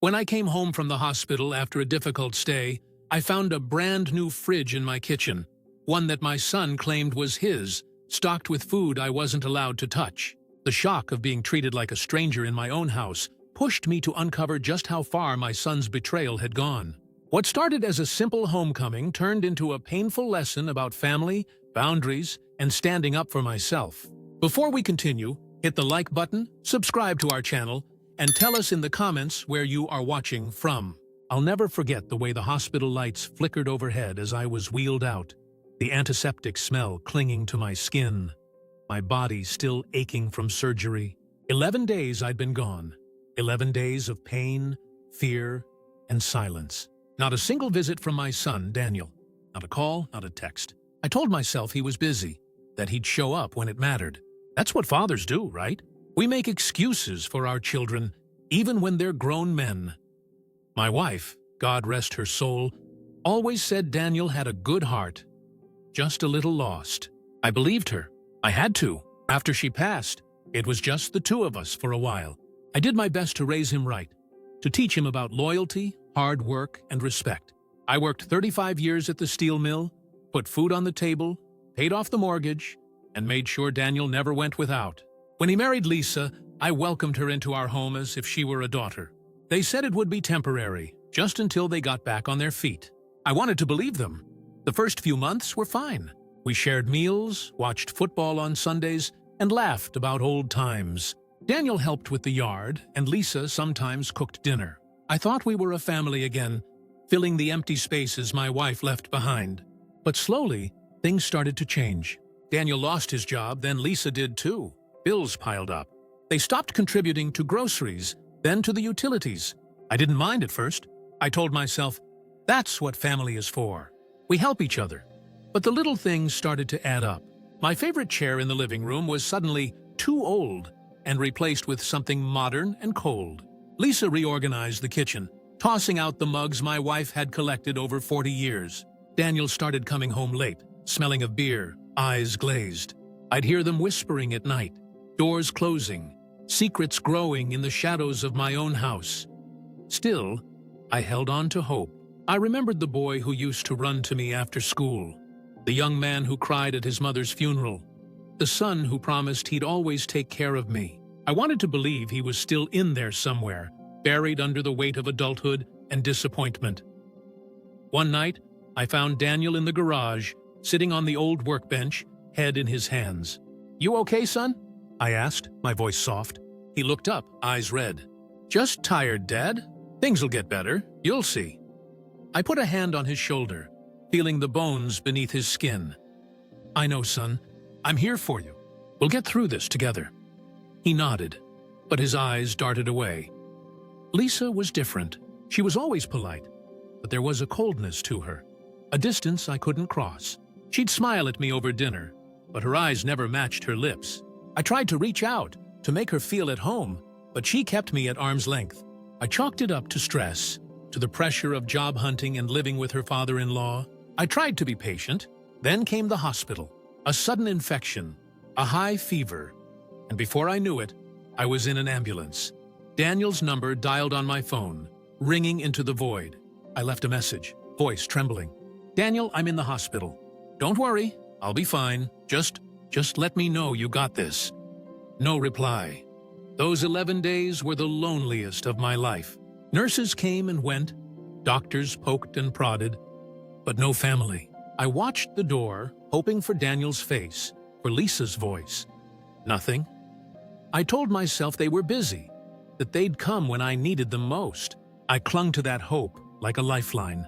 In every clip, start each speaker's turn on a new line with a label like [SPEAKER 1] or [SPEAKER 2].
[SPEAKER 1] When I came home from the hospital after a difficult stay, I found a brand new fridge in my kitchen, one that my son claimed was his, stocked with food I wasn't allowed to touch. The shock of being treated like a stranger in my own house pushed me to uncover just how far my son's betrayal had gone. What started as a simple homecoming turned into a painful lesson about family, boundaries, and standing up for myself. Before we continue, hit the like button, subscribe to our channel, and tell us in the comments where you are watching from. I'll never forget the way the hospital lights flickered overhead as I was wheeled out, the antiseptic smell clinging to my skin, my body still aching from surgery. 11 days I'd been gone. 11 days of pain, fear, and silence. Not a single visit from my son, Daniel. Not a call, not a text. I told myself he was busy, that he'd show up when it mattered. That's what fathers do, right? We make excuses for our children, even when they're grown men. My wife, God rest her soul, always said Daniel had a good heart, just a little lost. I believed her. I had to. After she passed, it was just the two of us for a while. I did my best to raise him right, to teach him about loyalty, hard work, and respect. I worked 35 years at the steel mill, put food on the table, paid off the mortgage, and made sure Daniel never went without. When he married Lisa, I welcomed her into our home as if she were a daughter. They said it would be temporary, just until they got back on their feet. I wanted to believe them. The first few months were fine. We shared meals, watched football on Sundays, and laughed about old times. Daniel helped with the yard, and Lisa sometimes cooked dinner. I thought we were a family again, filling the empty spaces my wife left behind. But slowly, things started to change. Daniel lost his job, then Lisa did too. Bills piled up. They stopped contributing to groceries, then to the utilities. I didn't mind at first. I told myself, that's what family is for. We help each other. But the little things started to add up. My favorite chair in the living room was suddenly too old and replaced with something modern and cold. Lisa reorganized the kitchen, tossing out the mugs my wife had collected over 40 years. Daniel started coming home late, smelling of beer, eyes glazed. I'd hear them whispering at night, doors closing, secrets growing in the shadows of my own house. Still, I held on to hope. I remembered the boy who used to run to me after school, the young man who cried at his mother's funeral, the son who promised he'd always take care of me. I wanted to believe he was still in there somewhere, buried under the weight of adulthood and disappointment. One night, I found Daniel in the garage, sitting on the old workbench, head in his hands. "You okay, son?" I asked, my voice soft. He looked up, eyes red. "Just tired, Dad. Things'll get better. You'll see." I put a hand on his shoulder, feeling the bones beneath his skin. "I know, son. I'm here for you. We'll get through this together." He nodded, but his eyes darted away. Lisa was different. She was always polite, but there was a coldness to her, a distance I couldn't cross. She'd smile at me over dinner, but her eyes never matched her lips. I tried to reach out, to make her feel at home, but she kept me at arm's length. I chalked it up to stress, to the pressure of job hunting and living with her father-in-law. I tried to be patient. Then came the hospital, a sudden infection, a high fever, and before I knew it, I was in an ambulance. Daniel's number dialed on my phone, ringing into the void. I left a message, voice trembling. "Daniel, I'm in the hospital. Don't worry, I'll be fine. Just let me know you got this." No reply. Those 11 days were the loneliest of my life. Nurses came and went, doctors poked and prodded, but no family. I watched the door, hoping for Daniel's face, for Lisa's voice. Nothing. I told myself they were busy, that they'd come when I needed them most. I clung to that hope like a lifeline.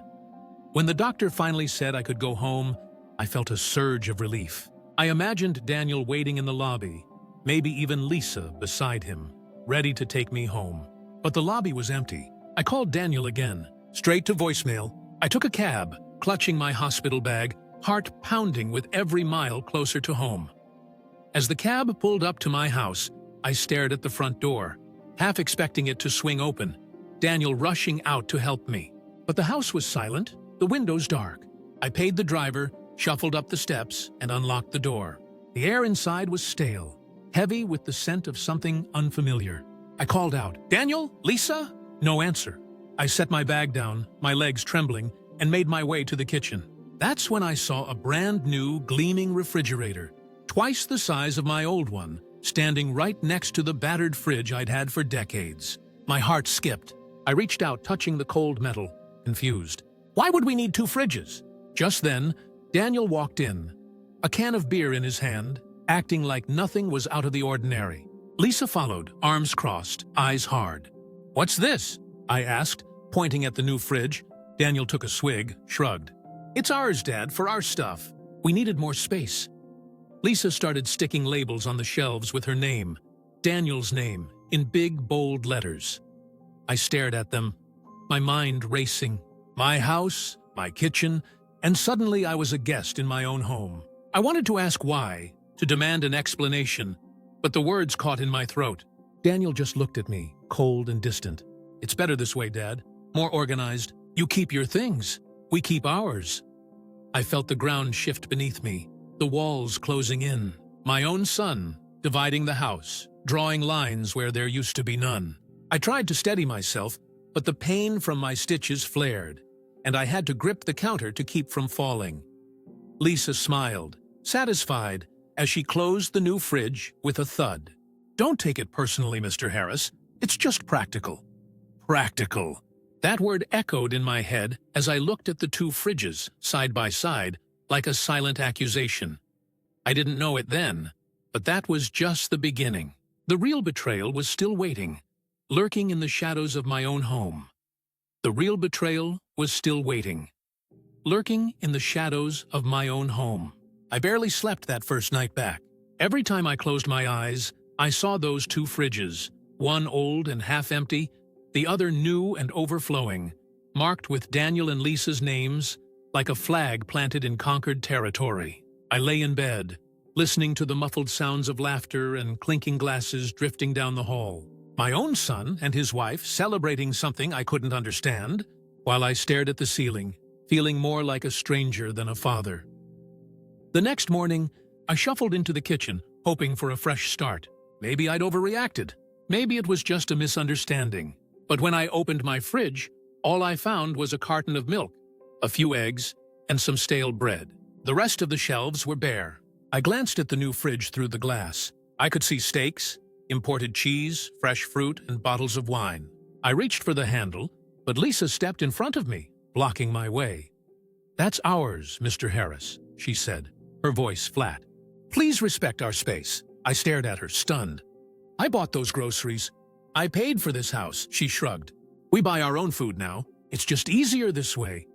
[SPEAKER 1] When the doctor finally said I could go home, I felt a surge of relief. I imagined Daniel waiting in the lobby, maybe even Lisa beside him, ready to take me home. But the lobby was empty. I called Daniel again, straight to voicemail. I took a cab, clutching my hospital bag, heart pounding with every mile closer to home. As the cab pulled up to my house, I stared at the front door, half expecting it to swing open, Daniel rushing out to help me. But the house was silent, the windows dark. I paid the driver, shuffled up the steps, and unlocked the door. The air inside was stale, heavy with the scent of something unfamiliar. I called out, "Daniel? Lisa?" No answer. I set my bag down, my legs trembling, and made my way to the kitchen. That's when I saw a brand new, gleaming refrigerator, twice the size of my old one, standing right next to the battered fridge I'd had for decades. My heart skipped. I reached out, touching the cold metal, confused. Why would we need two fridges? Just then, Daniel walked in, a can of beer in his hand, acting like nothing was out of the ordinary. Lisa followed, arms crossed, eyes hard. "What's this?" I asked, pointing at the new fridge. Daniel took a swig, shrugged. "It's ours, Dad, for our stuff. We needed more space." Lisa started sticking labels on the shelves with her name, Daniel's name, in big, bold letters. I stared at them, my mind racing. My house, my kitchen, and suddenly I was a guest in my own home. I wanted to ask why, to demand an explanation, but the words caught in my throat. Daniel just looked at me, cold and distant. "It's better this way, Dad. More organized. You keep your things. We keep ours." I felt the ground shift beneath me, the walls closing in. My own son, dividing the house, drawing lines where there used to be none. I tried to steady myself, but the pain from my stitches flared, and I had to grip the counter to keep from falling. Lisa smiled, satisfied, as she closed the new fridge with a thud. "Don't take it personally, Mr. Harris. It's just practical." Practical. That word echoed in my head as I looked at the two fridges, side by side, like a silent accusation. I didn't know it then, but that was just the beginning. The real betrayal was still waiting, lurking in the shadows of my own home. The real betrayal was still waiting, lurking in the shadows of my own home. I barely slept that first night back. Every time I closed my eyes, I saw those two fridges, one old and half-empty, the other new and overflowing, marked with Daniel and Lisa's names, like a flag planted in conquered territory. I lay in bed, listening to the muffled sounds of laughter and clinking glasses drifting down the hall. My own son and his wife celebrating something I couldn't understand, while I stared at the ceiling, feeling more like a stranger than a father. The next morning, I shuffled into the kitchen, hoping for a fresh start. Maybe I'd overreacted. Maybe it was just a misunderstanding. But when I opened my fridge, all I found was a carton of milk, a few eggs, and some stale bread. The rest of the shelves were bare. I glanced at the new fridge through the glass. I could see steaks, imported cheese, fresh fruit, and bottles of wine. I reached for the handle, but Lisa stepped in front of me, blocking my way. "That's ours, Mr. Harris," she said, her voice flat. "Please respect our space." I stared at her, stunned. "I bought those groceries. I paid for this house," she shrugged. "We buy our own food now. It's just easier this way."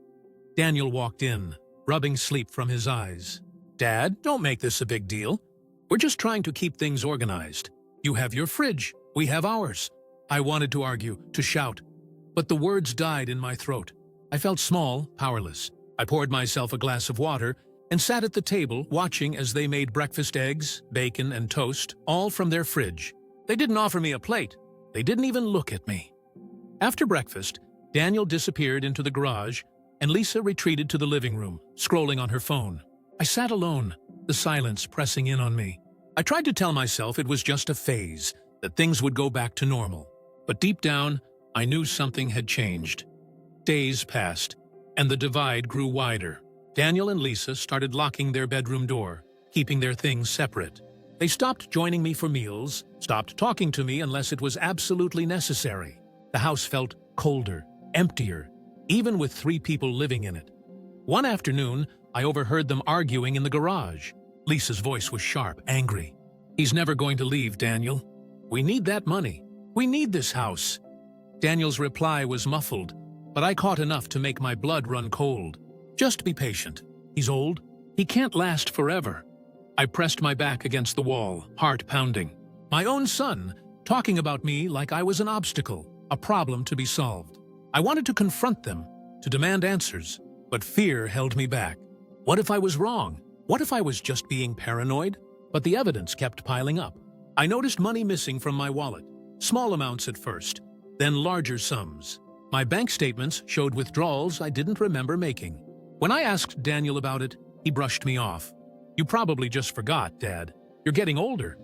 [SPEAKER 1] Daniel walked in, rubbing sleep from his eyes. "Dad, don't make this a big deal. We're just trying to keep things organized. You have your fridge, we have ours." I wanted to argue, to shout, but the words died in my throat. I felt small, powerless. I poured myself a glass of water and sat at the table watching as they made breakfast eggs, bacon, and toast, all from their fridge. They didn't offer me a plate. They didn't even look at me. After breakfast, Daniel disappeared into the garage, and Lisa retreated to the living room, scrolling on her phone. I sat alone, the silence pressing in on me. I tried to tell myself it was just a phase, that things would go back to normal. But deep down, I knew something had changed. Days passed, and the divide grew wider. Daniel and Lisa started locking their bedroom door, keeping their things separate. They stopped joining me for meals, stopped talking to me unless it was absolutely necessary. The house felt colder, emptier, even with 3 people living in it. One afternoon, I overheard them arguing in the garage. Lisa's voice was sharp, angry. "He's never going to leave, Daniel. We need that money. We need this house." Daniel's reply was muffled, but I caught enough to make my blood run cold. "Just be patient. He's old. He can't last forever." I pressed my back against the wall, heart pounding. My own son, talking about me like I was an obstacle, a problem to be solved. I wanted to confront them, to demand answers, but fear held me back. What if I was wrong? What if I was just being paranoid? But the evidence kept piling up. I noticed money missing from my wallet, small amounts at first, then larger sums. My bank statements showed withdrawals I didn't remember making. When I asked Daniel about it, he brushed me off. "You probably just forgot, Dad. You're getting older."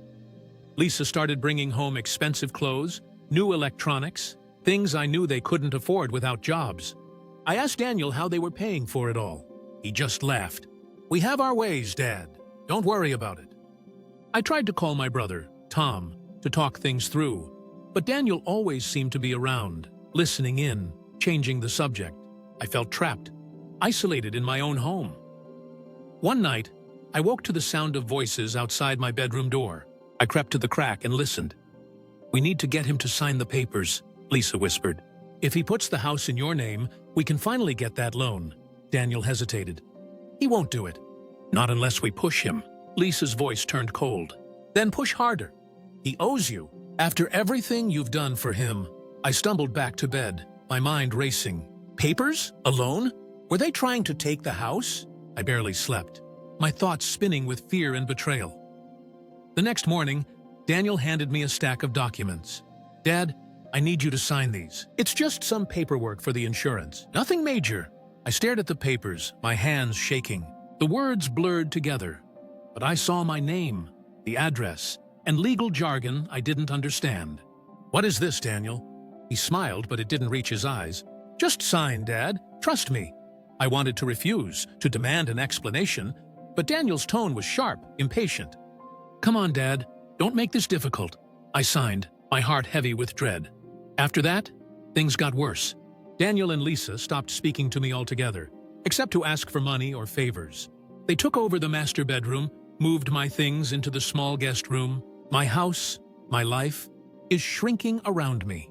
[SPEAKER 1] Lisa started bringing home expensive clothes, new electronics, things I knew they couldn't afford without jobs. I asked Daniel how they were paying for it all. He just laughed. "We have our ways, Dad. Don't worry about it." I tried to call my brother, Tom, to talk things through, but Daniel always seemed to be around, listening in, changing the subject. I felt trapped, isolated in my own home. One night, I woke to the sound of voices outside my bedroom door. I crept to the crack and listened. "We need to get him to sign the papers," Lisa whispered. "If he puts the house in your name, we can finally get that loan." Daniel hesitated. "He won't do it." "Not unless we push him." Lisa's voice turned cold. "Then push harder. He owes you. After everything you've done for him." I stumbled back to bed, my mind racing. Papers? A loan? Were they trying to take the house? I barely slept, my thoughts spinning with fear and betrayal. The next morning, Daniel handed me a stack of documents. "Dad, I need you to sign these. It's just some paperwork for the insurance. Nothing major." I stared at the papers, my hands shaking. The words blurred together, but I saw my name, the address, and legal jargon I didn't understand. "What is this, Daniel?" He smiled, but it didn't reach his eyes. "Just sign, Dad. Trust me." I wanted to refuse, to demand an explanation, but Daniel's tone was sharp, impatient. "Come on, Dad. Don't make this difficult." I signed, my heart heavy with dread. After that, things got worse. Daniel and Lisa stopped speaking to me altogether, except to ask for money or favors. They took over the master bedroom, moved my things into the small guest room. My house, my life, is shrinking around me.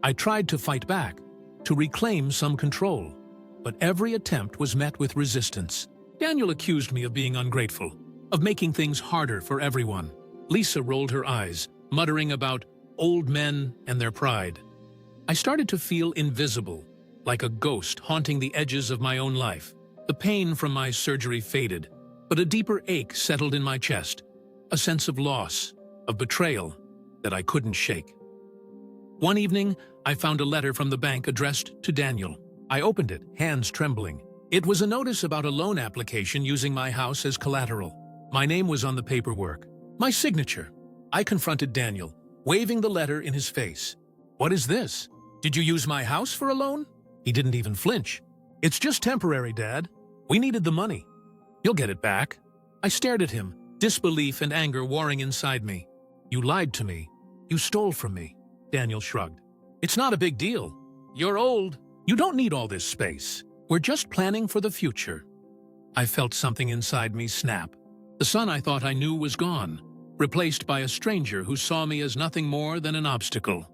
[SPEAKER 1] I tried to fight back, to reclaim some control, but every attempt was met with resistance. Daniel accused me of being ungrateful, of making things harder for everyone. Lisa rolled her eyes, muttering about old men and their pride. I started to feel invisible, like a ghost haunting the edges of my own life. The pain from my surgery faded, but a deeper ache settled in my chest, a sense of loss, of betrayal that I couldn't shake. One evening, I found a letter from the bank addressed to Daniel. I opened it, hands trembling. It was a notice about a loan application using my house as collateral. My name was on the paperwork, my signature. I confronted Daniel, waving the letter in his face. "What is this? Did you use my house for a loan?" He didn't even flinch. "It's just temporary, Dad. We needed the money. You'll get it back." I stared at him, disbelief and anger warring inside me. "You lied to me. You stole from me." Daniel shrugged. "It's not a big deal. You're old. You don't need all this space. We're just planning for the future." I felt something inside me snap. The son I thought I knew was gone, replaced by a stranger who saw me as nothing more than an obstacle.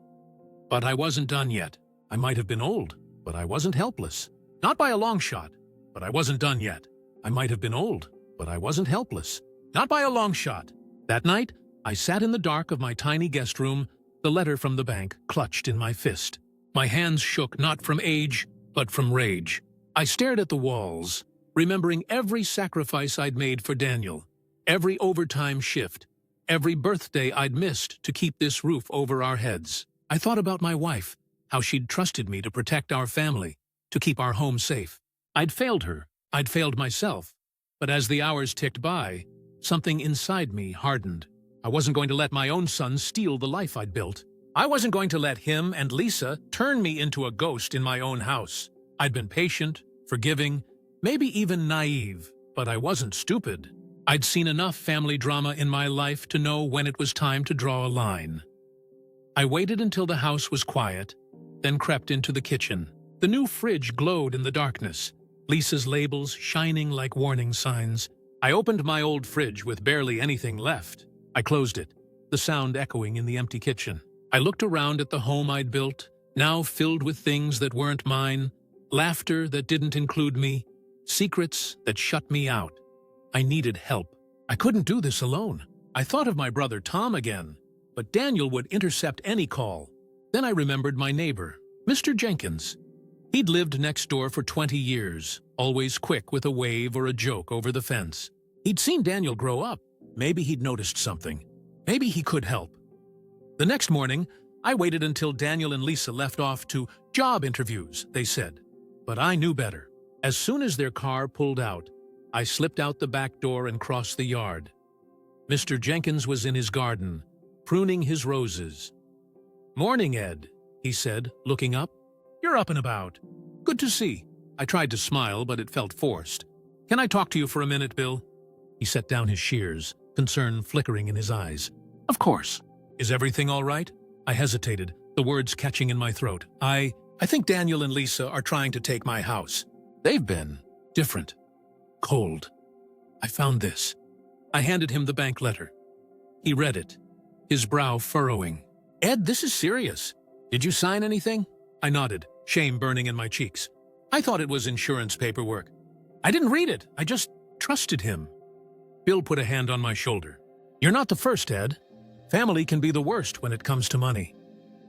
[SPEAKER 1] But I wasn't done yet. I might have been old, but I wasn't helpless. Not by a long shot, but I wasn't done yet. I might have been old, but I wasn't helpless. Not by a long shot. That night, I sat in the dark of my tiny guest room, the letter from the bank clutched in my fist. My hands shook not from age, but from rage. I stared at the walls, remembering every sacrifice I'd made for Daniel, every overtime shift, every birthday I'd missed to keep this roof over our heads. I thought about my wife, how she'd trusted me to protect our family, to keep our home safe. I'd failed her, I'd failed myself. But as the hours ticked by, something inside me hardened. I wasn't going to let my own son steal the life I'd built. I wasn't going to let him and Lisa turn me into a ghost in my own house. I'd been patient, forgiving, maybe even naive, but I wasn't stupid. I'd seen enough family drama in my life to know when it was time to draw a line. I waited until the house was quiet, then crept into the kitchen. The new fridge glowed in the darkness, Lisa's labels shining like warning signs. I opened my old fridge with barely anything left. I closed it, the sound echoing in the empty kitchen. I looked around at the home I'd built, now filled with things that weren't mine, laughter that didn't include me, secrets that shut me out. I needed help. I couldn't do this alone. I thought of my brother Tom again, but Daniel would intercept any call. Then I remembered my neighbor, Mr. Jenkins. He'd lived next door for 20 years, always quick with a wave or a joke over the fence. He'd seen Daniel grow up. Maybe he'd noticed something. Maybe he could help. The next morning, I waited until Daniel and Lisa left off to job interviews, they said. But I knew better. As soon as their car pulled out, I slipped out the back door and crossed the yard. Mr. Jenkins was in his garden, pruning his roses. "Morning, Ed," he said, looking up. "You're up and about. Good to see." I tried to smile, but it felt forced. "Can I talk to you for a minute, Bill?" He set down his shears, concern flickering in his eyes. "Of course. Is everything all right?" I hesitated, the words catching in my throat. I think Daniel and Lisa are trying to take my house. They've been different. Cold. I found this." I handed him the bank letter. He read it, his brow furrowing. "Ed, this is serious. Did you sign anything?" I nodded, shame burning in my cheeks. "I thought it was insurance paperwork. I didn't read it. I just trusted him." Bill put a hand on my shoulder. "You're not the first, Ed. Family can be the worst when it comes to money.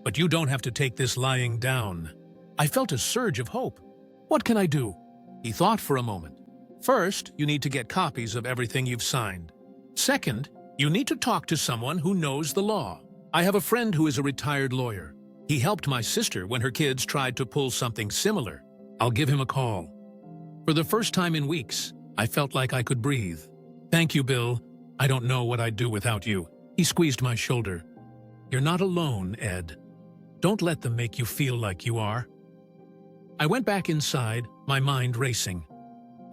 [SPEAKER 1] But you don't have to take this lying down." I felt a surge of hope. "What can I do?" He thought for a moment. "First, you need to get copies of everything you've signed. Second, you need to talk to someone who knows the law. I have a friend who is a retired lawyer. He helped my sister when her kids tried to pull something similar. I'll give him a call." For the first time in weeks, I felt like I could breathe. "Thank you, Bill. I don't know what I'd do without you." He squeezed my shoulder. "You're not alone, Ed. Don't let them make you feel like you are." I went back inside, my mind racing.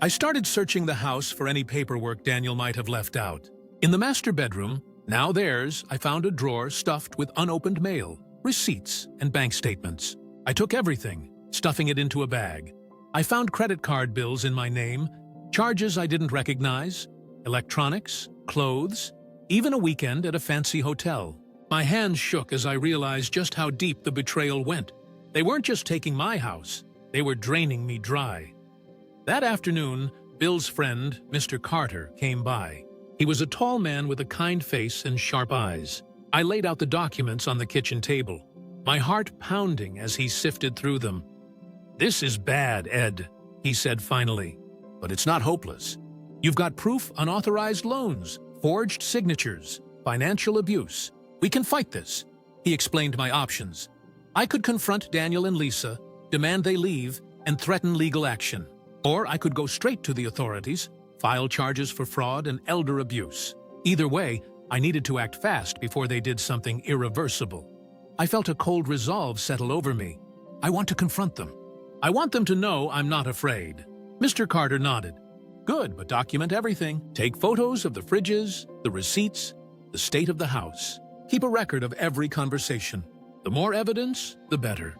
[SPEAKER 1] I started searching the house for any paperwork Daniel might have left out. In the master bedroom, now theirs, I found a drawer stuffed with unopened mail, receipts, and bank statements. I took everything, stuffing it into a bag. I found credit card bills in my name, charges I didn't recognize, electronics, clothes, even a weekend at a fancy hotel. My hands shook as I realized just how deep the betrayal went. They weren't just taking my house, they were draining me dry. That afternoon, Bill's friend, Mr. Carter, came by. He was a tall man with a kind face and sharp eyes. I laid out the documents on the kitchen table, my heart pounding as he sifted through them. "This is bad, Ed," he said finally. "But it's not hopeless. You've got proof unauthorized loans, forged signatures, financial abuse. We can fight this." He explained my options. I could confront Daniel and Lisa, demand they leave, and threaten legal action. Or I could go straight to the authorities, file charges for fraud and elder abuse. Either way, I needed to act fast before they did something irreversible. I felt a cold resolve settle over me. I want to confront them. I want them to know I'm not afraid. Mr. Carter nodded. "Good, but document everything. Take photos of the fridges, the receipts, the state of the house. Keep a record of every conversation. The more evidence, the better."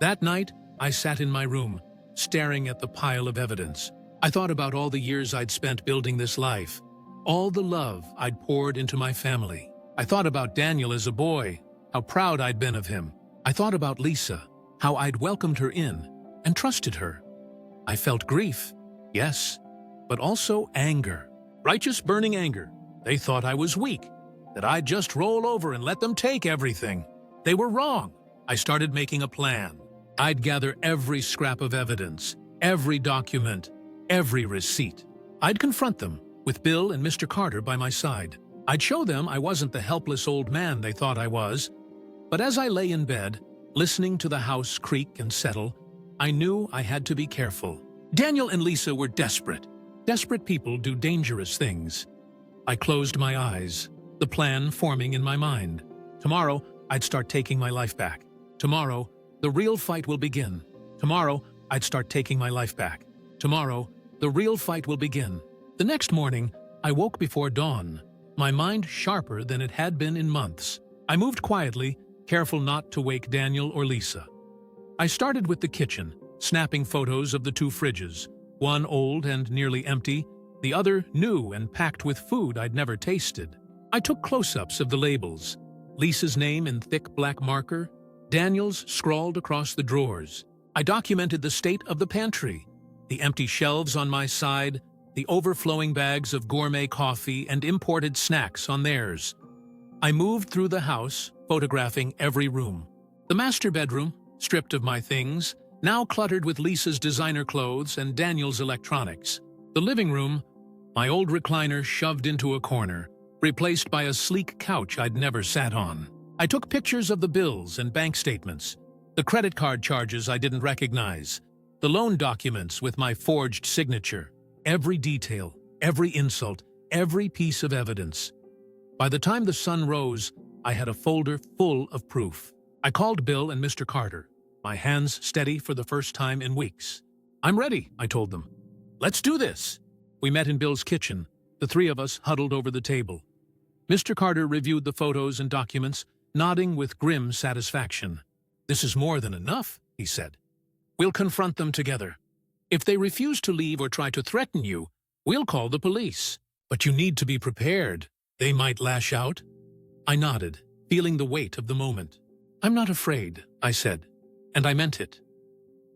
[SPEAKER 1] That night, I sat in my room, staring at the pile of evidence. I thought about all the years I'd spent building this life, all the love I'd poured into my family. I thought about Daniel as a boy, how proud I'd been of him. I thought about Lisa, how I'd welcomed her in and trusted her. I felt grief, yes, but also anger. Righteous burning anger. They thought I was weak, that I'd just roll over and let them take everything. They were wrong. I started making a plan. I'd gather every scrap of evidence, every document, every receipt. I'd confront them, with Bill and Mr. Carter by my side. I'd show them I wasn't the helpless old man they thought I was. But as I lay in bed, listening to the house creak and settle, I knew I had to be careful. Daniel and Lisa were desperate. Desperate people do dangerous things. I closed my eyes, the plan forming in my mind. Tomorrow, I'd start taking my life back. Tomorrow, the real fight will begin. Tomorrow, I'd start taking my life back. Tomorrow, the real fight will begin. The next morning, I woke before dawn, my mind sharper than it had been in months. I moved quietly, careful not to wake Daniel or Lisa. I started with the kitchen, snapping photos of the two fridges, one old and nearly empty, the other new and packed with food I'd never tasted. I took close-ups of the labels, Lisa's name in thick black marker, Daniel's scrawled across the drawers. I documented the state of the pantry, the empty shelves on my side, the overflowing bags of gourmet coffee and imported snacks on theirs. I moved through the house, photographing every room. The master bedroom, stripped of my things, now cluttered with Lisa's designer clothes and Daniel's electronics. The living room, my old recliner shoved into a corner, replaced by a sleek couch I'd never sat on. I took pictures of the bills and bank statements, the credit card charges I didn't recognize, the loan documents with my forged signature, every detail, every insult, every piece of evidence. By the time the sun rose, I had a folder full of proof. I called Bill and Mr. Carter, my hands steady for the first time in weeks. "I'm ready," I told them. "Let's do this." We met in Bill's kitchen, the three of us huddled over the table. Mr. Carter reviewed the photos and documents, nodding with grim satisfaction. "This is more than enough," he said. "We'll confront them together. If they refuse to leave or try to threaten you, we'll call the police. But you need to be prepared. They might lash out." I nodded, feeling the weight of the moment. "I'm not afraid," I said, and I meant it.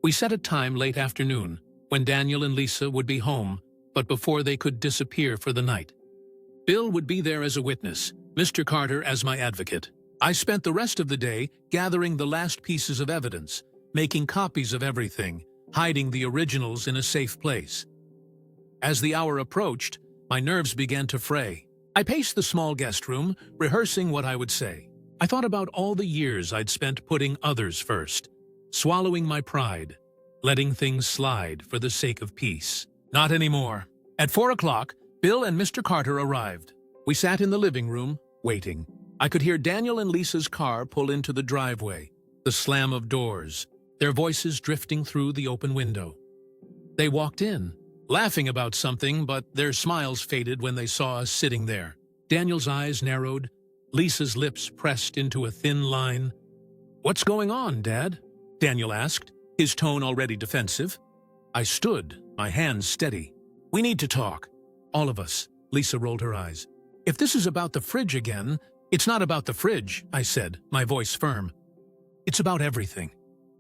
[SPEAKER 1] We set a time late afternoon, when Daniel and Lisa would be home, but before they could disappear for the night. Bill would be there as a witness, Mr. Carter as my advocate. I spent the rest of the day gathering the last pieces of evidence, making copies of everything, hiding the originals in a safe place. As the hour approached, my nerves began to fray. I paced the small guest room, rehearsing what I would say. I thought about all the years I'd spent putting others first, swallowing my pride, letting things slide for the sake of peace. Not anymore. At 4 o'clock, Bill and Mr. Carter arrived. We sat in the living room, waiting. I could hear Daniel and Lisa's car pull into the driveway, the slam of doors, their voices drifting through the open window. They walked in, laughing about something, but their smiles faded when they saw us sitting there. Daniel's eyes narrowed, Lisa's lips pressed into a thin line. "What's going on, Dad?" Daniel asked, his tone already defensive. I stood, my hands steady. "We need to talk." "All of us," Lisa rolled her eyes. "If this is about the fridge again..." "It's not about the fridge," I said, my voice firm. "It's about everything.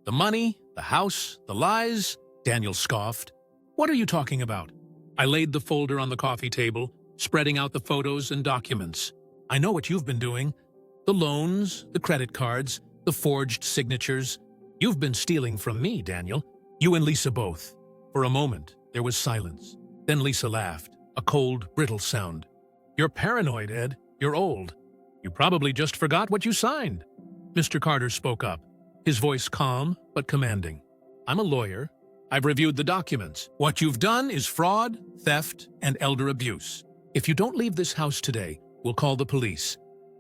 [SPEAKER 1] The money, the house, the lies," Daniel scoffed. "What are you talking about?" I laid the folder on the coffee table, spreading out the photos and documents. "I know what you've been doing. The loans, the credit cards, the forged signatures. You've been stealing from me, Daniel. You and Lisa both." For a moment, there was silence. Then Lisa laughed, a cold, brittle sound. "You're paranoid, Ed. You're old. You probably just forgot what you signed." Mr. Carter spoke up, his voice calm but commanding. "I'm a lawyer. I've reviewed the documents. What you've done is fraud, theft, and elder abuse. If you don't leave this house today, we'll call the police."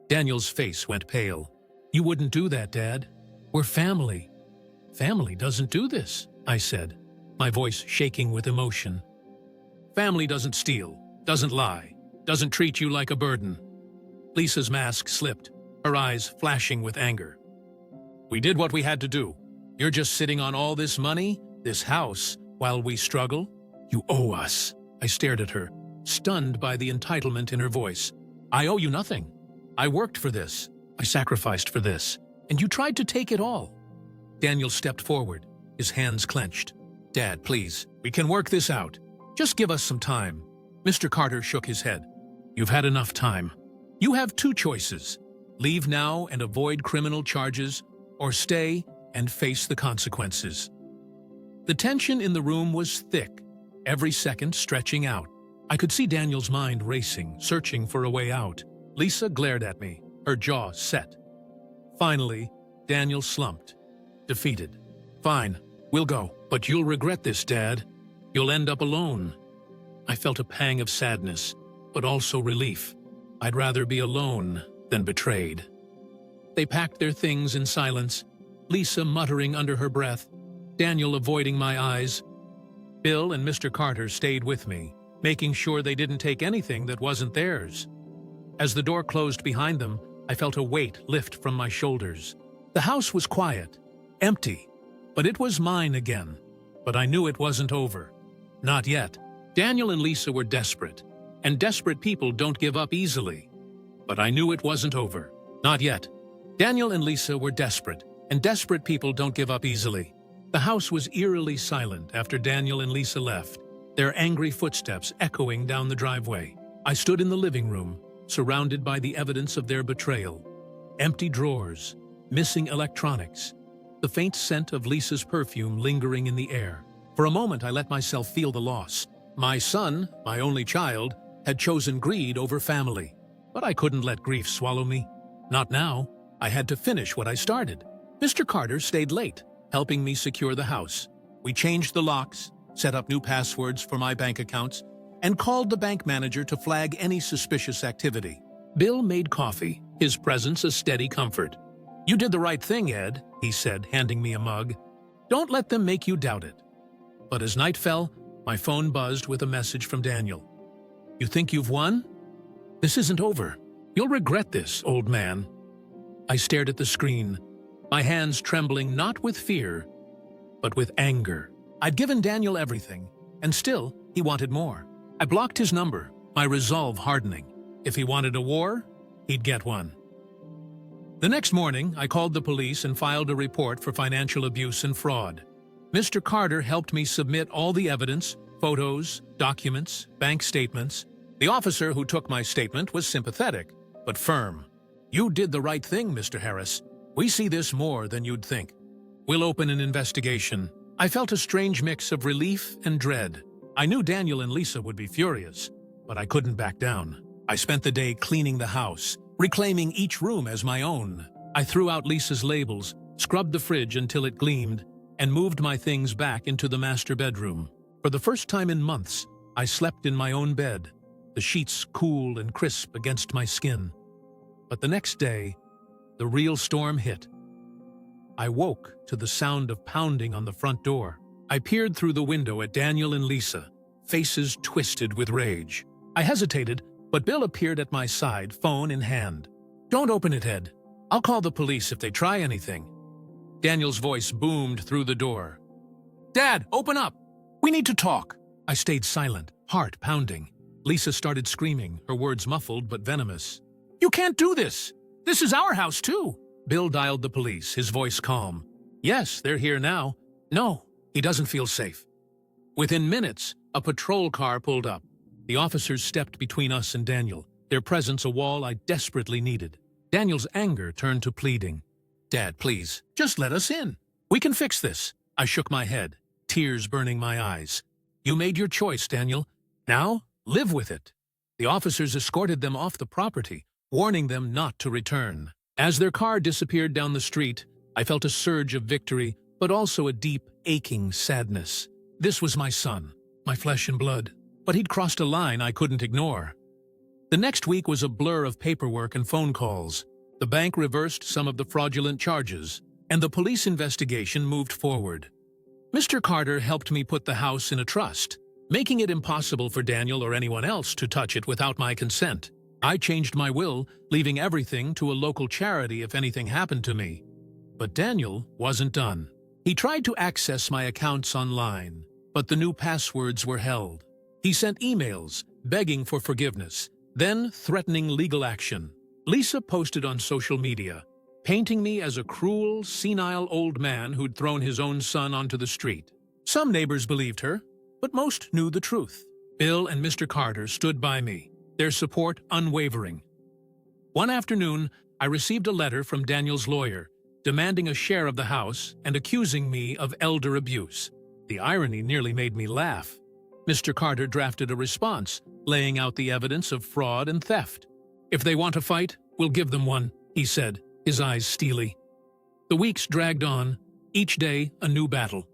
[SPEAKER 1] Daniel's face went pale. "You wouldn't do that, Dad. We're family." "Family doesn't do this," I said, my voice shaking with emotion. "Family doesn't steal, doesn't lie, doesn't treat you like a burden." Lisa's mask slipped, her eyes flashing with anger. "We did what we had to do. You're just sitting on all this money, this house, while we struggle. You owe us." I stared at her, stunned by the entitlement in her voice. "I owe you nothing. I worked for this. I sacrificed for this. And you tried to take it all." Daniel stepped forward, his hands clenched. "Dad, please, we can work this out. Just give us some time." Mr. Carter shook his head. "You've had enough time. You have two choices. Leave now and avoid criminal charges, or stay and face the consequences." The tension in the room was thick, every second stretching out. I could see Daniel's mind racing, searching for a way out. Lisa glared at me, her jaw set. Finally, Daniel slumped, defeated. "Fine, we'll go. But you'll regret this, Dad. You'll end up alone." I felt a pang of sadness, but also relief. I'd rather be alone than betrayed. They packed their things in silence, Lisa muttering under her breath, Daniel avoiding my eyes. Bill and Mr. Carter stayed with me, making sure they didn't take anything that wasn't theirs. As the door closed behind them, I felt a weight lift from my shoulders. The house was quiet, empty, but it was mine again. But I knew it wasn't over. Not yet. Daniel and Lisa were desperate, and desperate people don't give up easily. But I knew it wasn't over. Not yet. Daniel and Lisa were desperate, and desperate people don't give up easily. The house was eerily silent after Daniel and Lisa left, their angry footsteps echoing down the driveway. I stood in the living room, surrounded by the evidence of their betrayal. Empty drawers, missing electronics, the faint scent of Lisa's perfume lingering in the air. For a moment, I let myself feel the loss. My son, my only child, had chosen greed over family. But I couldn't let grief swallow me. Not now. I had to finish what I started. Mr. Carter stayed late, helping me secure the house. We changed the locks, set up new passwords for my bank accounts, and called the bank manager to flag any suspicious activity. Bill made coffee, his presence a steady comfort. "You did the right thing, Ed," he said, handing me a mug. "Don't let them make you doubt it." But as night fell, my phone buzzed with a message from Daniel. "You think you've won? This isn't over. You'll regret this, old man." I stared at the screen, my hands trembling not with fear, but with anger. I'd given Daniel everything, and still he wanted more. I blocked his number, my resolve hardening. If he wanted a war, he'd get one. The next morning, I called the police and filed a report for financial abuse and fraud. Mr. Carter helped me submit all the evidence, photos, documents, bank statements. The officer who took my statement was sympathetic, but firm. "You did the right thing, Mr. Harris. We see this more than you'd think. We'll open an investigation." I felt a strange mix of relief and dread. I knew Daniel and Lisa would be furious, but I couldn't back down. I spent the day cleaning the house, reclaiming each room as my own. I threw out Lisa's labels, scrubbed the fridge until it gleamed, and moved my things back into the master bedroom. For the first time in months, I slept in my own bed, the sheets cool and crisp against my skin. But the next day, the real storm hit. I woke to the sound of pounding on the front door. I peered through the window at Daniel and Lisa, faces twisted with rage. I hesitated, but Bill appeared at my side, phone in hand. "Don't open it, Ed. I'll call the police if they try anything." Daniel's voice boomed through the door. "Dad, open up! We need to talk!" I stayed silent, heart pounding. Lisa started screaming, her words muffled but venomous. "You can't do this! This is our house, too!" Bill dialed the police, his voice calm. "Yes, they're here now. No, he doesn't feel safe." Within minutes, a patrol car pulled up. The officers stepped between us and Daniel, their presence a wall I desperately needed. Daniel's anger turned to pleading. "Dad, please, just let us in. We can fix this." I shook my head, tears burning my eyes. "You made your choice, Daniel. Now, live with it." The officers escorted them off the property, warning them not to return. As their car disappeared down the street, I felt a surge of victory, but also a deep, aching sadness. This was my son, my flesh and blood, but he'd crossed a line I couldn't ignore. The next week was a blur of paperwork and phone calls. The bank reversed some of the fraudulent charges, and the police investigation moved forward. Mr. Carter helped me put the house in a trust, making it impossible for Daniel or anyone else to touch it without my consent. I changed my will, leaving everything to a local charity if anything happened to me. But Daniel wasn't done. He tried to access my accounts online, but the new passwords were held. He sent emails, begging for forgiveness, then threatening legal action. Lisa posted on social media, painting me as a cruel, senile old man who'd thrown his own son onto the street. Some neighbors believed her, but most knew the truth. Bill and Mr. Carter stood by me, their support unwavering. One afternoon, I received a letter from Daniel's lawyer, demanding a share of the house and accusing me of elder abuse. The irony nearly made me laugh. Mr. Carter drafted a response, laying out the evidence of fraud and theft. "If they want a fight, we'll give them one," he said, his eyes steely. The weeks dragged on, each day a new battle.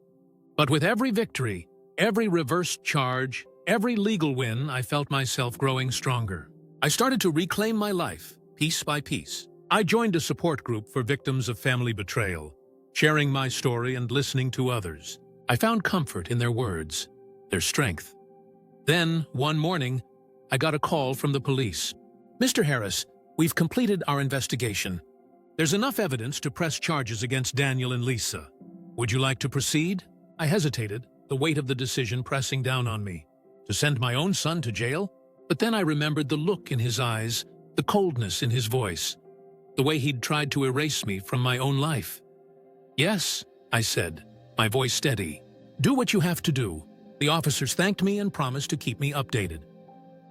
[SPEAKER 1] But with every victory, every reversed charge, every legal win, I felt myself growing stronger. I started to reclaim my life, piece by piece. I joined a support group for victims of family betrayal, sharing my story and listening to others. I found comfort in their words, their strength. Then, one morning, I got a call from the police. "Mr. Harris, we've completed our investigation. There's enough evidence to press charges against Daniel and Lisa. Would you like to proceed?" I hesitated, the weight of the decision pressing down on me. To send my own son to jail? But then I remembered the look in his eyes, the coldness in his voice, the way he'd tried to erase me from my own life. "Yes," I said, my voice steady. "Do what you have to do." The officers thanked me and promised to keep me updated.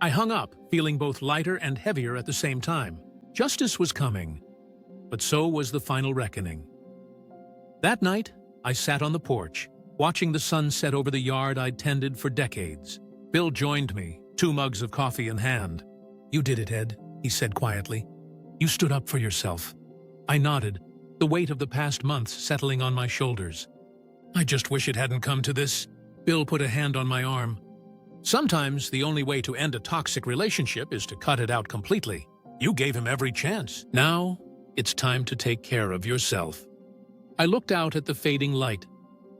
[SPEAKER 1] I hung up, feeling both lighter and heavier at the same time. Justice was coming, but so was the final reckoning. That night, I sat on the porch, watching the sun set over the yard I'd tended for decades. Bill joined me, 2 mugs of coffee in hand. "You did it, Ed," he said quietly. "You stood up for yourself." I nodded, the weight of the past months settling on my shoulders. "I just wish it hadn't come to this." Bill put a hand on my arm. "Sometimes the only way to end a toxic relationship is to cut it out completely. You gave him every chance. Now, it's time to take care of yourself. I looked out at the fading light,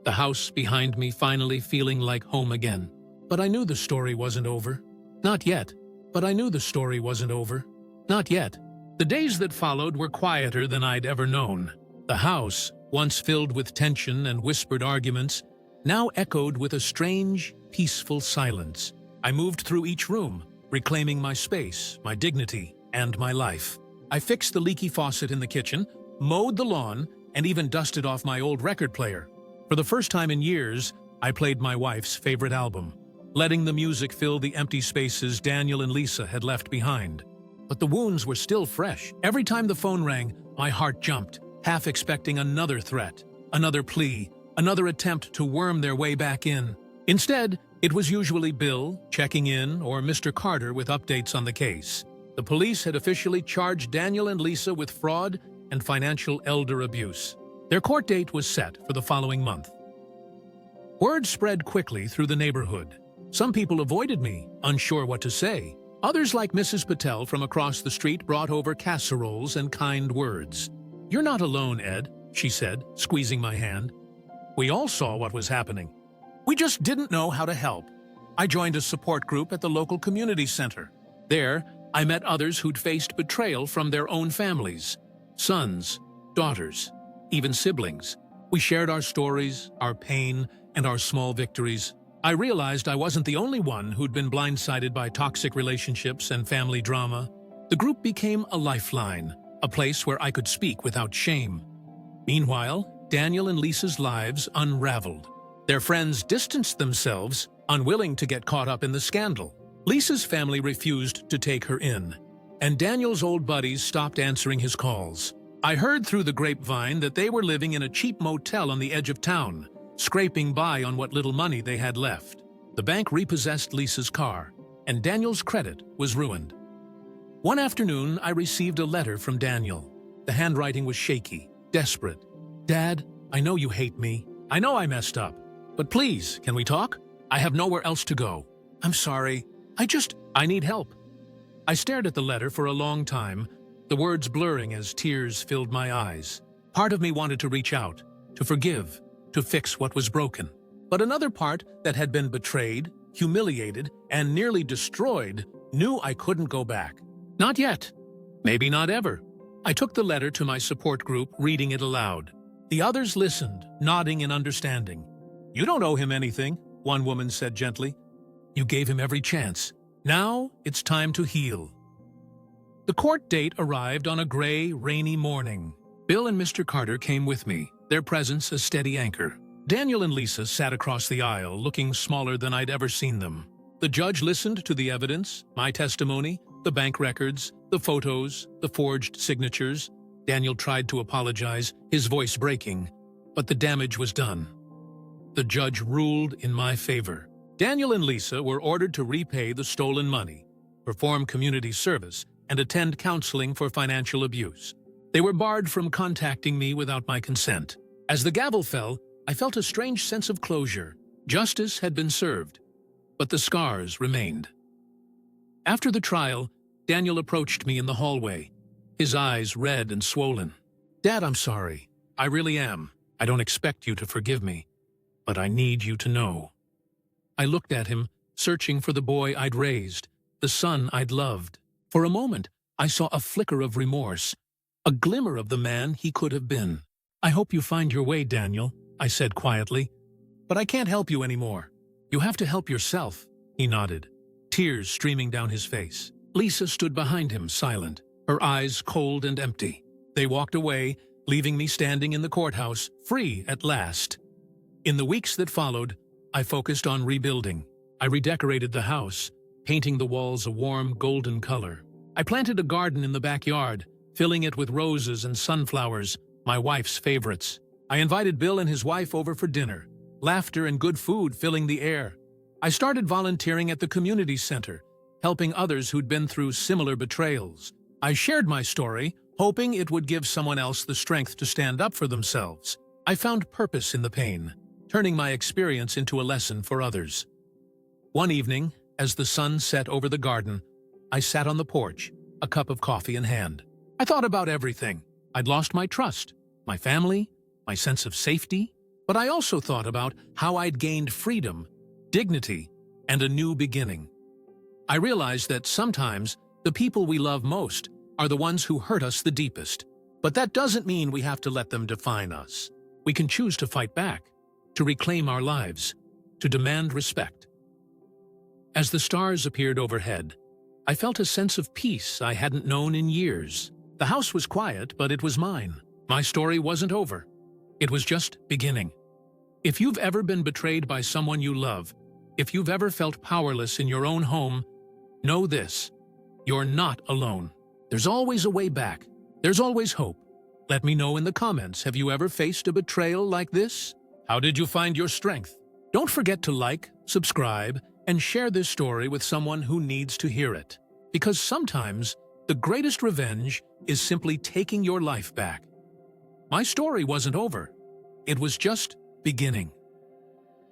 [SPEAKER 1] the house behind me finally feeling like home again. But I knew the story wasn't over. Not yet. But I knew the story wasn't over. Not yet. The days that followed were quieter than I'd ever known. The house, once filled with tension and whispered arguments, now echoed with a strange, peaceful silence. I moved through each room, reclaiming my space, my dignity, and my life. I fixed the leaky faucet in the kitchen, mowed the lawn, and even dusted off my old record player. For the first time in years, I played my wife's favorite album, letting the music fill the empty spaces Daniel and Lisa had left behind. But the wounds were still fresh. Every time the phone rang, my heart jumped, half expecting another threat, another plea, another attempt to worm their way back in. Instead, it was usually Bill checking in or Mr. Carter with updates on the case. The police had officially charged Daniel and Lisa with fraud and financial elder abuse. Their court date was set for the following month. Word spread quickly through the neighborhood. Some people avoided me, unsure what to say. Others, like Mrs. Patel from across the street, brought over casseroles and kind words. "You're not alone, Ed," she said, squeezing my hand. We all saw what was happening. We just didn't know how to help. I joined a support group at the local community center. There, I met others who'd faced betrayal from their own families. Sons, daughters, even siblings. We shared our stories, our pain, and our small victories. I realized I wasn't the only one who'd been blindsided by toxic relationships and family drama. The group became a lifeline, a place where I could speak without shame. Meanwhile, Daniel and Lisa's lives unraveled. Their friends distanced themselves, unwilling to get caught up in the scandal. Lisa's family refused to take her in, and Daniel's old buddies stopped answering his calls. I heard through the grapevine that they were living in a cheap motel on the edge of town, scraping by on what little money they had left. The bank repossessed Lisa's car, and Daniel's credit was ruined. One afternoon, I received a letter from Daniel. The handwriting was shaky, desperate. "Dad, I know you hate me. I know I messed up. But please, can we talk? I have nowhere else to go. I'm sorry. I need help." I stared at the letter for a long time, the words blurring as tears filled my eyes. Part of me wanted to reach out, to forgive, to fix what was broken. But another part that had been betrayed, humiliated, and nearly destroyed knew I couldn't go back. Not yet. Maybe not ever. I took the letter to my support group, reading it aloud. The others listened, nodding in understanding. "You don't owe him anything," one woman said gently. "You gave him every chance. Now it's time to heal." The court date arrived on a gray, rainy morning. Bill and Mr. Carter came with me, their presence a steady anchor. Daniel and Lisa sat across the aisle, looking smaller than I'd ever seen them. The judge listened to the evidence, my testimony, the bank records, the photos, the forged signatures. Daniel tried to apologize, his voice breaking, but the damage was done. The judge ruled in my favor. Daniel and Lisa were ordered to repay the stolen money, perform community service, and attend counseling for financial abuse. They were barred from contacting me without my consent. As the gavel fell, I felt a strange sense of closure. Justice had been served, but the scars remained. After the trial, Daniel approached me in the hallway, his eyes red and swollen. "Dad, I'm sorry. I really am. I don't expect you to forgive me, but I need you to know." I looked at him, searching for the boy I'd raised, the son I'd loved. For a moment, I saw a flicker of remorse, a glimmer of the man he could have been. "I hope you find your way, Daniel," I said quietly. "But I can't help you anymore. You have to help yourself," he nodded, tears streaming down his face. Lisa stood behind him, silent, her eyes cold and empty. They walked away, leaving me standing in the courthouse, free at last. In the weeks that followed, I focused on rebuilding. I redecorated the house, painting the walls a warm golden color. I planted a garden in the backyard, filling it with roses and sunflowers, my wife's favorites. I invited Bill and his wife over for dinner, laughter and good food filling the air. I started volunteering at the community center, helping others who'd been through similar betrayals. I shared my story, hoping it would give someone else the strength to stand up for themselves. I found purpose in the pain, turning my experience into a lesson for others. One evening, as the sun set over the garden, I sat on the porch, a cup of coffee in hand. I thought about everything. I'd lost my trust, my family, my sense of safety, but I also thought about how I'd gained freedom, dignity, and a new beginning. I realized that sometimes the people we love most are the ones who hurt us the deepest. But that doesn't mean we have to let them define us. We can choose to fight back, to reclaim our lives, to demand respect. As the stars appeared overhead, I felt a sense of peace I hadn't known in years. The house was quiet, but it was mine. My story wasn't over. It was just beginning. If you've ever been betrayed by someone you love, if you've ever felt powerless in your own home, know this: you're not alone. There's always a way back. There's always hope. Let me know in the comments, have you ever faced a betrayal like this? How did you find your strength? Don't forget to like, subscribe, and share this story with someone who needs to hear it. Because sometimes the greatest revenge is simply taking your life back. My story wasn't over. It was just beginning.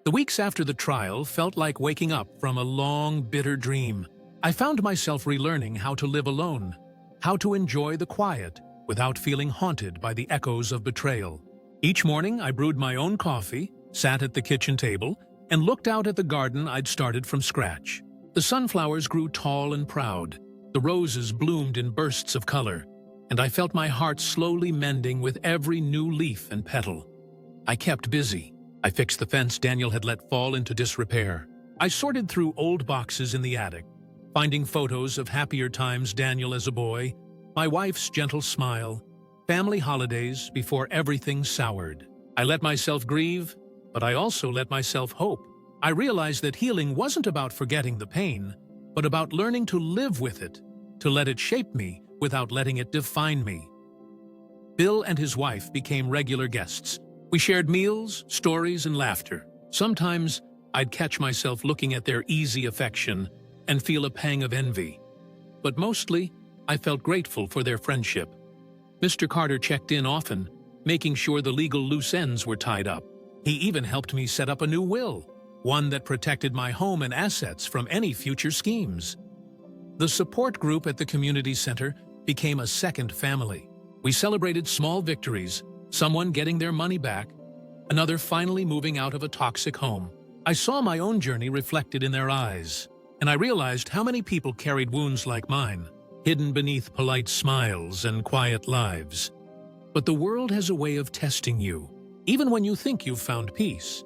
[SPEAKER 1] The weeks after the trial felt like waking up from a long, bitter dream. I found myself relearning how to live alone, how to enjoy the quiet without feeling haunted by the echoes of betrayal. Each morning, I brewed my own coffee, sat at the kitchen table, and looked out at the garden I'd started from scratch. The sunflowers grew tall and proud. The roses bloomed in bursts of color, and I felt my heart slowly mending with every new leaf and petal. I kept busy. I fixed the fence Daniel had let fall into disrepair. I sorted through old boxes in the attic, finding photos of happier times Daniel as a boy, my wife's gentle smile, family holidays before everything soured. I let myself grieve, but I also let myself hope. I realized that healing wasn't about forgetting the pain, but about learning to live with it, to let it shape me without letting it define me. Bill and his wife became regular guests. We shared meals, stories, and laughter. Sometimes I'd catch myself looking at their easy affection and feel a pang of envy. But mostly, I felt grateful for their friendship. Mr. Carter checked in often, making sure the legal loose ends were tied up. He even helped me set up a new will, one that protected my home and assets from any future schemes. The support group at the community center became a second family. We celebrated small victories, someone getting their money back, another finally moving out of a toxic home. I saw my own journey reflected in their eyes, and I realized how many people carried wounds like mine, hidden beneath polite smiles and quiet lives. But the world has a way of testing you, even when you think you've found peace.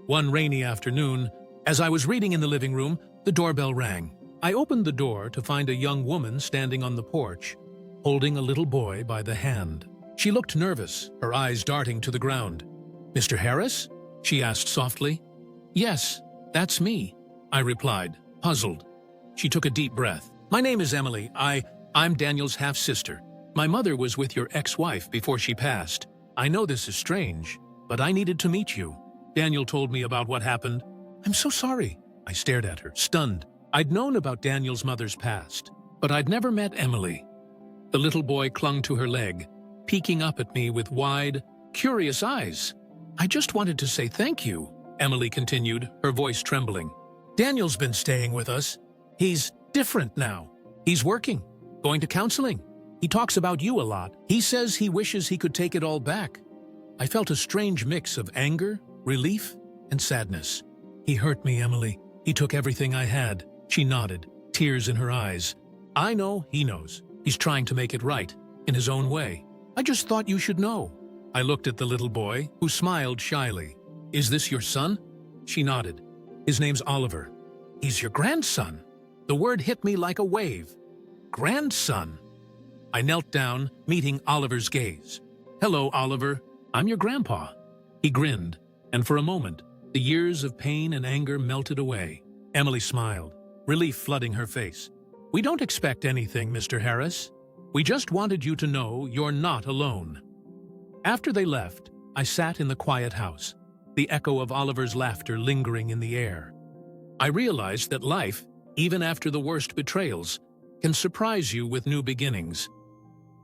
[SPEAKER 1] One rainy afternoon, as I was reading in the living room, the doorbell rang. I opened the door to find a young woman standing on the porch, holding a little boy by the hand. She looked nervous, her eyes darting to the ground. "Mr. Harris?" she asked softly. "Yes, that's me," I replied, puzzled. She took a deep breath. "My name is Emily. I'm Daniel's half-sister. My mother was with your ex-wife before she passed. I know this is strange, but I needed to meet you." Daniel told me about what happened. "I'm so sorry." I stared at her, stunned. I'd known about Daniel's mother's past, but I'd never met Emily. The little boy clung to her leg, peeking up at me with wide, curious eyes. "I just wanted to say thank you," Emily continued, her voice trembling. "Daniel's been staying with us. He's different now. He's working, going to counseling. He talks about you a lot. He says he wishes he could take it all back." I felt a strange mix of anger, relief, and sadness. "He hurt me, Emily. He took everything I had." She nodded, tears in her eyes. "I know he knows. He's trying to make it right, in his own way. I just thought you should know." I looked at the little boy, who smiled shyly. "Is this your son?" She nodded. "His name's Oliver." "He's your grandson." The word hit me like a wave. Grandson. I knelt down, meeting Oliver's gaze. "Hello, Oliver. I'm your grandpa." He grinned, and for a moment, the years of pain and anger melted away. Emily smiled, relief flooding her face. "We don't expect anything, Mr. Harris. We just wanted you to know you're not alone." After they left, I sat in the quiet house, the echo of Oliver's laughter lingering in the air. I realized that life, even after the worst betrayals, can surprise you with new beginnings.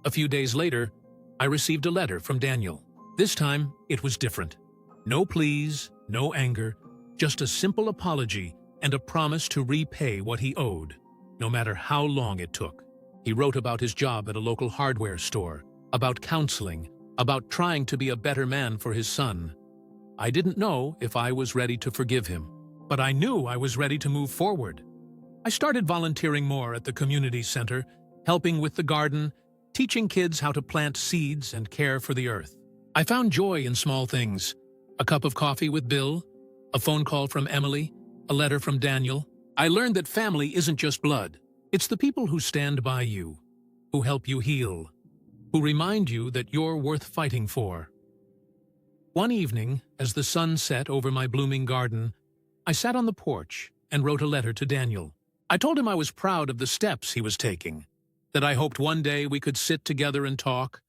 [SPEAKER 1] A few days later, I received a letter from Daniel. This time, it was different. No pleas, no anger, just a simple apology and a promise to repay what he owed, no matter how long it took. He wrote about his job at a local hardware store, about counseling, about trying to be a better man for his son. I didn't know if I was ready to forgive him, but I knew I was ready to move forward. I started volunteering more at the community center, helping with the garden, teaching kids how to plant seeds and care for the earth. I found joy in small things: a cup of coffee with Bill, a phone call from Emily, a letter from Daniel. I learned that family isn't just blood. It's the people who stand by you, who help you heal, who remind you that you're worth fighting for. One evening, as the sun set over my blooming garden, I sat on the porch and wrote a letter to Daniel. I told him I was proud of the steps he was taking, that I hoped one day we could sit together and talk,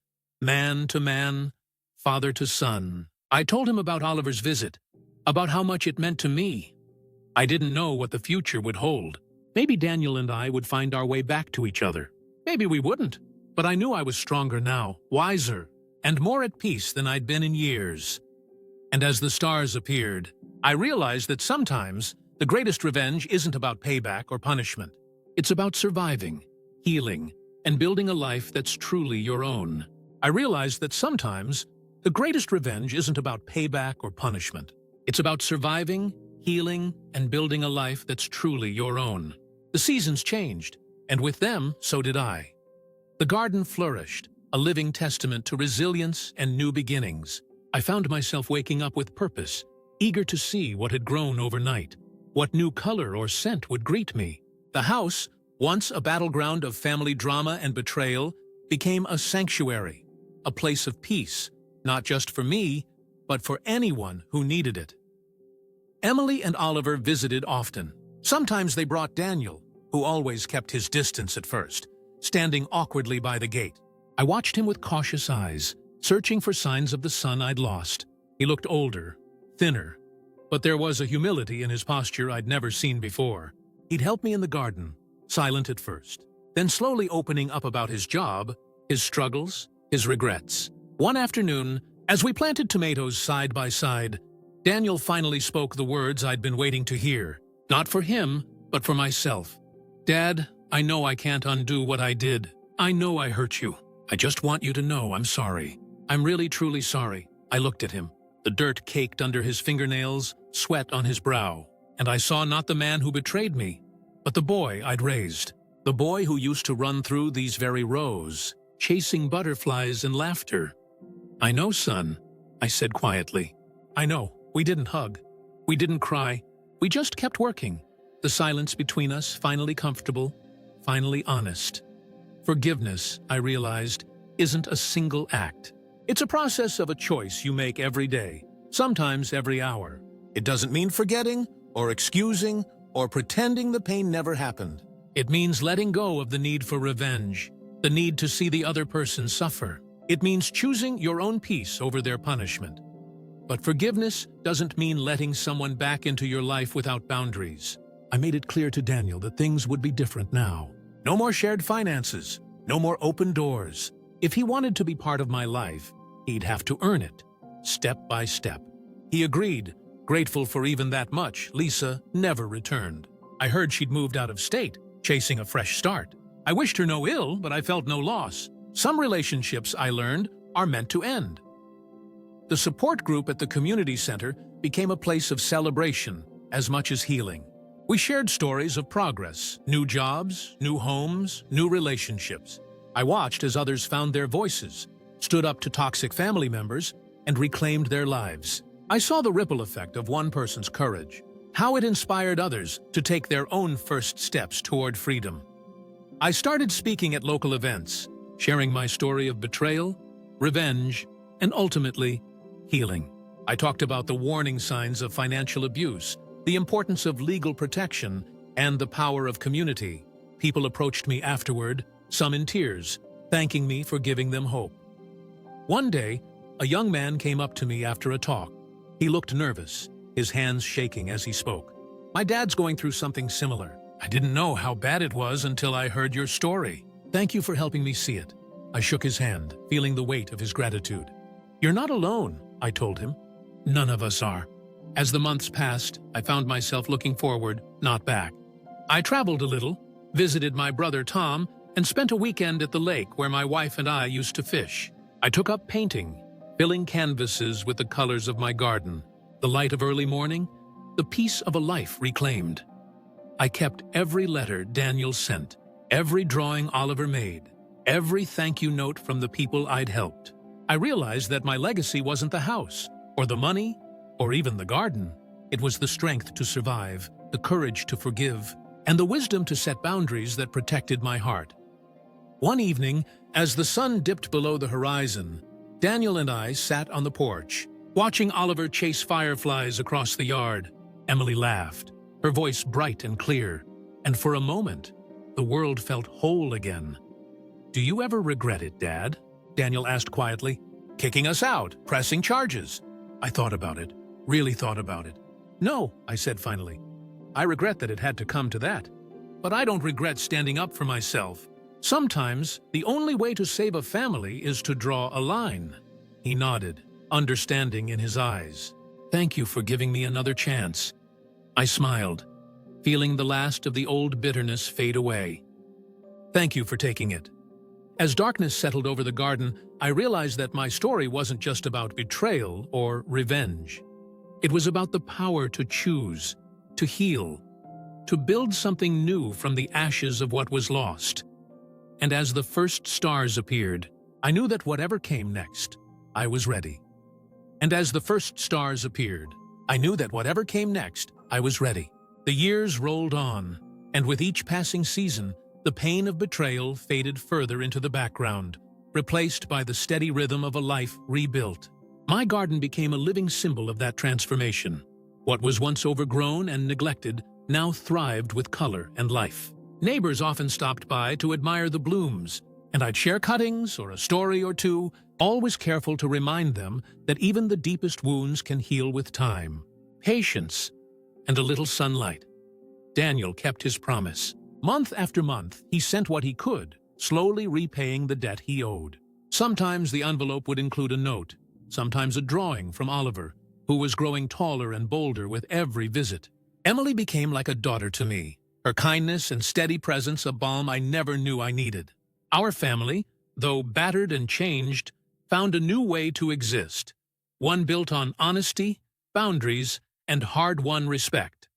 [SPEAKER 1] man to man, father to son. I told him about Oliver's visit, about how much it meant to me. I didn't know what the future would hold. Maybe Daniel and I would find our way back to each other. Maybe we wouldn't, but I knew I was stronger now, wiser, and more at peace than I'd been in years. And as the stars appeared, I realized that sometimes the greatest revenge isn't about payback or punishment. It's about surviving, healing, and building a life that's truly your own. I realized that sometimes the greatest revenge isn't about payback or punishment. It's about surviving, healing, and building a life that's truly your own. The seasons changed, and with them, so did I. The garden flourished, a living testament to resilience and new beginnings. I found myself waking up with purpose, eager to see what had grown overnight, what new color or scent would greet me. The house, once a battleground of family drama and betrayal, became a sanctuary, a place of peace, not just for me, but for anyone who needed it. Emily and Oliver visited often. Sometimes they brought Daniel, who always kept his distance at first, standing awkwardly by the gate. I watched him with cautious eyes, searching for signs of the son I'd lost. He looked older, thinner, but there was a humility in his posture I'd never seen before. He'd help me in the garden, silent at first, then slowly opening up about his job, his struggles, his regrets. One afternoon, as we planted tomatoes side by side, Daniel finally spoke the words I'd been waiting to hear. Not for him, but for myself. "Dad, I know I can't undo what I did. I know I hurt you. I just want you to know I'm sorry. I'm really truly sorry." I looked at him. The dirt caked under his fingernails, sweat on his brow, and I saw not the man who betrayed me, but the boy I'd raised. The boy who used to run through these very rows, chasing butterflies and laughter. "I know, son," I said quietly. "I know. We didn't hug. We didn't cry. We just kept working. The silence between us finally comfortable, finally honest. Forgiveness, I realized, isn't a single act. It's a process of a choice you make every day, sometimes every hour. It doesn't mean forgetting, or excusing, or pretending the pain never happened. It means letting go of the need for revenge, the need to see the other person suffer. It means choosing your own peace over their punishment. But forgiveness doesn't mean letting someone back into your life without boundaries. I made it clear to Daniel that things would be different now. No more shared finances, no more open doors. If he wanted to be part of my life, he'd have to earn it, step by step. He agreed, grateful for even that much. Lisa never returned. I heard she'd moved out of state, chasing a fresh start. I wished her no ill, but I felt no loss. Some relationships, I learned, are meant to end. The support group at the community center became a place of celebration as much as healing. We shared stories of progress, new jobs, new homes, new relationships. I watched as others found their voices, stood up to toxic family members, and reclaimed their lives. I saw the ripple effect of one person's courage, how it inspired others to take their own first steps toward freedom. I started speaking at local events, sharing my story of betrayal, revenge, and ultimately, healing. I talked about the warning signs of financial abuse, the importance of legal protection, and the power of community. People approached me afterward, some in tears, thanking me for giving them hope. One day, a young man came up to me after a talk. He looked nervous, his hands shaking as he spoke. "My dad's going through something similar. I didn't know how bad it was until I heard your story. Thank you for helping me see it." I shook his hand, feeling the weight of his gratitude. "You're not alone," I told him. "None of us are." As the months passed, I found myself looking forward, not back. I traveled a little, visited my brother Tom, and spent a weekend at the lake where my wife and I used to fish. I took up painting, filling canvases with the colors of my garden, the light of early morning, the peace of a life reclaimed. I kept every letter Daniel sent, every drawing Oliver made, every thank you note from the people I'd helped. I realized that my legacy wasn't the house, or the money, or even the garden. It was the strength to survive, the courage to forgive, and the wisdom to set boundaries that protected my heart. One evening, as the sun dipped below the horizon, Daniel and I sat on the porch, watching Oliver chase fireflies across the yard. Emily laughed, her voice bright and clear, and for a moment, the world felt whole again. "Do you ever regret it, Dad?" Daniel asked quietly. "Kicking us out, pressing charges." I thought about it, really thought about it. "No," I said finally. "I regret that it had to come to that. But I don't regret standing up for myself. Sometimes, the only way to save a family is to draw a line." He nodded, understanding in his eyes. "Thank you for giving me another chance." I smiled, feeling the last of the old bitterness fade away. "Thank you for taking it." As darkness settled over the garden, I realized that my story wasn't just about betrayal or revenge. It was about the power to choose, to heal, to build something new from the ashes of what was lost. And as the first stars appeared, I knew that whatever came next, I was ready. And as the first stars appeared, I knew that whatever came next, I was ready. The years rolled on, and with each passing season, the pain of betrayal faded further into the background, replaced by the steady rhythm of a life rebuilt. My garden became a living symbol of that transformation. What was once overgrown and neglected now thrived with color and life. Neighbors often stopped by to admire the blooms, and I'd share cuttings or a story or two, always careful to remind them that even the deepest wounds can heal with time, patience, and a little sunlight. Daniel kept his promise. Month after month, he sent what he could, slowly repaying the debt he owed. Sometimes the envelope would include a note, sometimes a drawing from Oliver, who was growing taller and bolder with every visit. Emily became like a daughter to me, her kindness and steady presence a balm I never knew I needed. Our family, though battered and changed, found a new way to exist, one built on honesty, boundaries, and hard-won respect.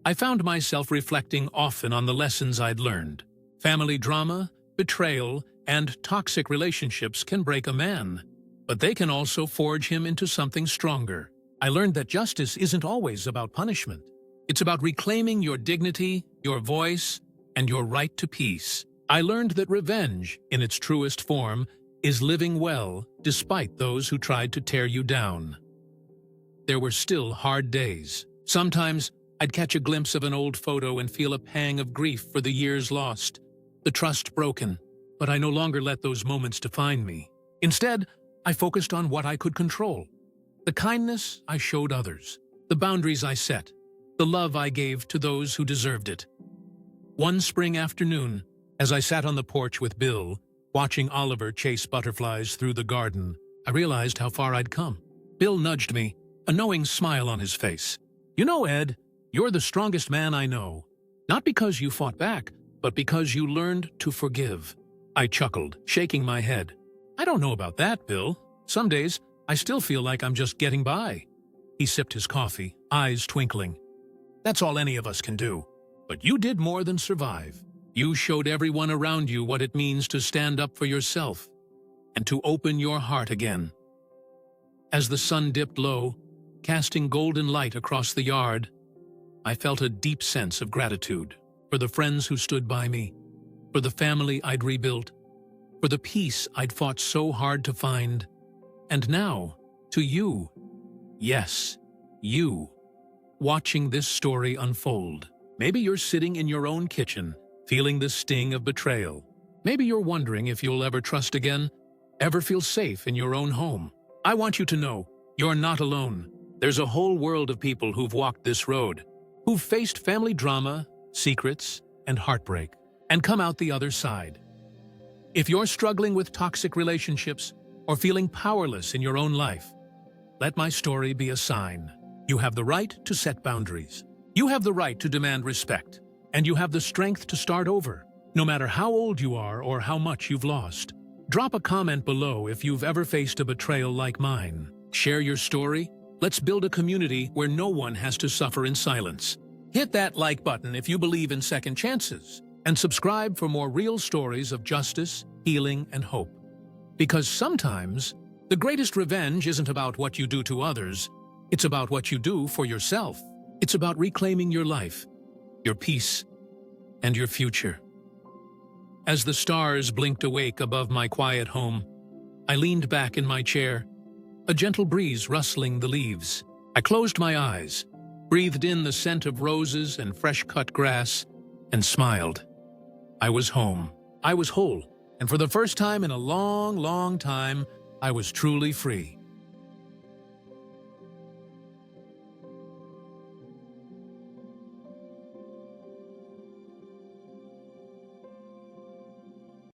[SPEAKER 1] I found myself reflecting often on the lessons I'd learned. Family drama, betrayal, and toxic relationships can break a man, but they can also forge him into something stronger. I learned that justice isn't always about punishment. It's about reclaiming your dignity, your voice, and your right to peace. I learned that revenge, in its truest form, is living well despite those who tried to tear you down. There were still hard days. Sometimes I'd catch a glimpse of an old photo and feel a pang of grief for the years lost, the trust broken, but I no longer let those moments define me. Instead, I focused on what I could control. The kindness I showed others, the boundaries I set, the love I gave to those who deserved it. One spring afternoon, as I sat on the porch with Bill, watching Oliver chase butterflies through the garden, I realized how far I'd come. Bill nudged me, a knowing smile on his face. "You know, Ed, you're the strongest man I know. Not because you fought back, but because you learned to forgive." I chuckled, shaking my head. "I don't know about that, Bill. Some days, I still feel like I'm just getting by." He sipped his coffee, eyes twinkling. "That's all any of us can do. But you did more than survive. You showed everyone around you what it means to stand up for yourself and to open your heart again." As the sun dipped low, casting golden light across the yard, I felt a deep sense of gratitude for the friends who stood by me, for the family I'd rebuilt, for the peace I'd fought so hard to find, and now, to you, yes, you, watching this story unfold. Maybe you're sitting in your own kitchen, feeling the sting of betrayal. Maybe you're wondering if you'll ever trust again, ever feel safe in your own home. I want you to know, you're not alone. There's a whole world of people who've walked this road, who've faced family drama, secrets, and heartbreak, and come out the other side. If you're struggling with toxic relationships or feeling powerless in your own life, let my story be a sign. You have the right to set boundaries. You have the right to demand respect, and you have the strength to start over, no matter how old you are or how much you've lost. Drop a comment below if you've ever faced a betrayal like mine. Share your story. Let's build a community where no one has to suffer in silence. Hit that like button if you believe in second chances, and subscribe for more real stories of justice, healing, and hope. Because sometimes, the greatest revenge isn't about what you do to others, it's about what you do for yourself. It's about reclaiming your life, your peace, and your future. As the stars blinked awake above my quiet home, I leaned back in my chair, a gentle breeze rustling the leaves. I closed my eyes, breathed in the scent of roses and fresh-cut grass, and smiled. I was home. I was whole, and for the first time in a long, long time, I was truly free.